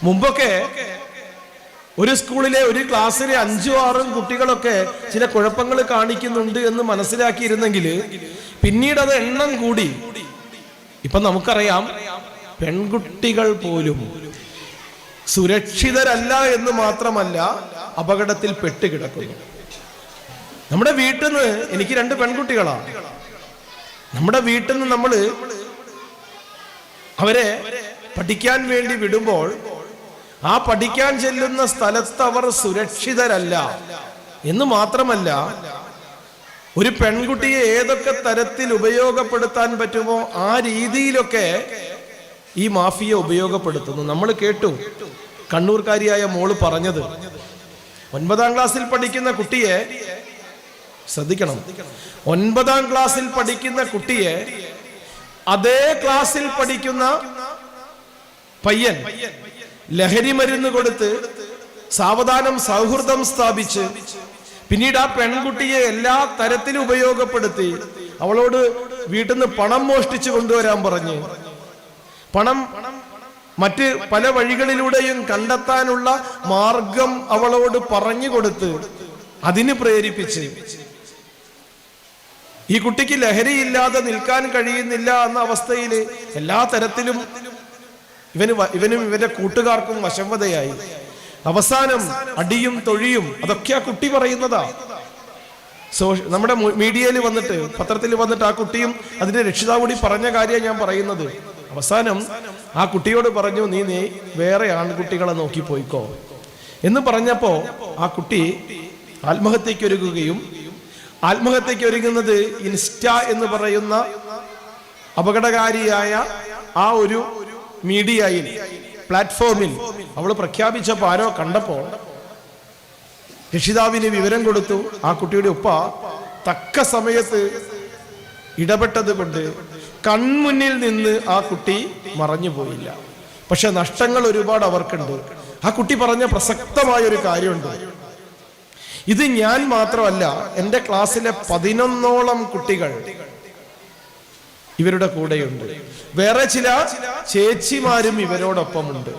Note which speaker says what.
Speaker 1: മുമ്പൊക്കെ ഒരു സ്കൂളിലെ ഒരു ക്ലാസ്സിലെ 5-6 കുട്ടികളൊക്കെ ചില കുഴപ്പങ്ങൾ കാണിക്കുന്നുണ്ട് എന്ന് മനസ്സിലാക്കിയിരുന്നെങ്കിൽ പിന്നീട് അത് എണ്ണം കൂടി. ഇപ്പൊ നമുക്കറിയാം, പെൺകുട്ടികൾ പോലും സുരക്ഷിതരല്ല എന്ന് മാത്രമല്ല അപകടത്തിൽ പെട്ടുകിടക്കുന്നു. നമ്മുടെ വീട്ടിൽ നിന്ന്, എനിക്ക് 2 പെൺകുട്ടികളാ, നമ്മുടെ വീട്ടിൽ നിന്ന് നമ്മൾ അവരെ പഠിക്കാൻ വേണ്ടി വിടുമ്പോൾ ആ പഠിക്കാൻ ചെല്ലുന്ന സ്ഥലത്ത് അവർ സുരക്ഷിതരല്ല എന്ന് മാത്രമല്ല, ഒരു പെൺകുട്ടിയെ ഏതൊക്കെ തരത്തിൽ ഉപയോഗപ്പെടുത്താൻ പറ്റുമോ ആ രീതിയിലൊക്കെ ഈ മാഫിയ ഉപയോഗപ്പെടുത്തുന്നു. നമ്മൾ കേട്ടു കണ്ണൂർക്കാരിയായ മോള് പറഞ്ഞത്. 9ാം ക്ലാസ്സിൽ പഠിക്കുന്ന കുട്ടിയെ ശ്രദ്ധിക്കണം, 9ാം ക്ലാസ്സിൽ പഠിക്കുന്ന കുട്ടിയെ അതേ ക്ലാസ്സിൽ പഠിക്കുന്ന പയ്യൻ ലഹരി മരുന്ന് കൊടുത്ത് സാവധാനം സൗഹൃദം സ്ഥാപിച്ച് പിന്നീട് ആ പെൺകുട്ടിയെ എല്ലാ തരത്തിലും ഉപയോഗപ്പെടുത്തി അവളോട് വീട്ടിൽ നിന്ന് പണം മോഷ്ടിച്ചു കൊണ്ടുവരാൻ പറഞ്ഞ്, പണം മറ്റ് പല വഴികളിലൂടെയും കണ്ടെത്താനുള്ള മാർഗം അവളോട് പറഞ്ഞു കൊടുത്ത് അതിന് പ്രേരിപ്പിച്ച് ഈ കുട്ടിക്ക് ലഹരിയില്ലാതെ നിൽക്കാൻ കഴിയുന്നില്ല എന്ന അവസ്ഥയിൽ എല്ലാ തരത്തിലും ഇവനും ഇവന്റെ കൂട്ടുകാർക്കും വശംവദയായി. അവസാനം അടിയും തൊഴിയും അതൊക്കെ ആ കുട്ടി പറയുന്നതാ. നമ്മുടെ മീഡിയയിൽ വന്നിട്ട്, പത്രത്തിൽ വന്നിട്ട് ആ കുട്ടിയും അതിന്റെ രക്ഷിതാവ് കൂടി പറഞ്ഞ കാര്യം ഞാൻ പറയുന്നത്. അവസാനം ആ കുട്ടിയോട് പറഞ്ഞു, നീ വേറെ ആൺകുട്ടികളെ നോക്കി പോയിക്കോ എന്ന് പറഞ്ഞപ്പോ ആ കുട്ടി ആത്മഹത്യക്കൊരുങ്ങുകയും, ആത്മഹത്യക്കൊരുങ്ങുന്നത് ഇൻസ്റ്റ എന്ന് പറയുന്ന അപകടകാരിയായ ആ ഒരു മീഡിയയിൽ, പ്ലാറ്റ്ഫോമിൽ അവൾ പ്രഖ്യാപിച്ചപ്പോ ആരോ കണ്ടപ്പോ രക്ഷിതാവിന് വിവരം കൊടുത്തു. ആ കുട്ടിയുടെ ഉപ്പ തക്ക സമയത്ത് ഇടപെട്ടത് കൊണ്ട് കൺമുന്നിൽ നിന്ന് ആ കുട്ടി മറഞ്ഞു പോയില്ല. പക്ഷെ നഷ്ടങ്ങൾ ഒരുപാട് അവർക്കുണ്ട്. ആ കുട്ടി പറഞ്ഞ പ്രസക്തമായ ഒരു കാര്യമുണ്ട്. ഇത് ഞാൻ മാത്രമല്ല, എൻ്റെ ക്ലാസ്സിലെ 11ഓളം കുട്ടികൾ ഇവരുടെ കൂടെയുണ്ട്. വേറെ ചില ചേച്ചിമാരും ഇവരോടൊപ്പമുണ്ട്.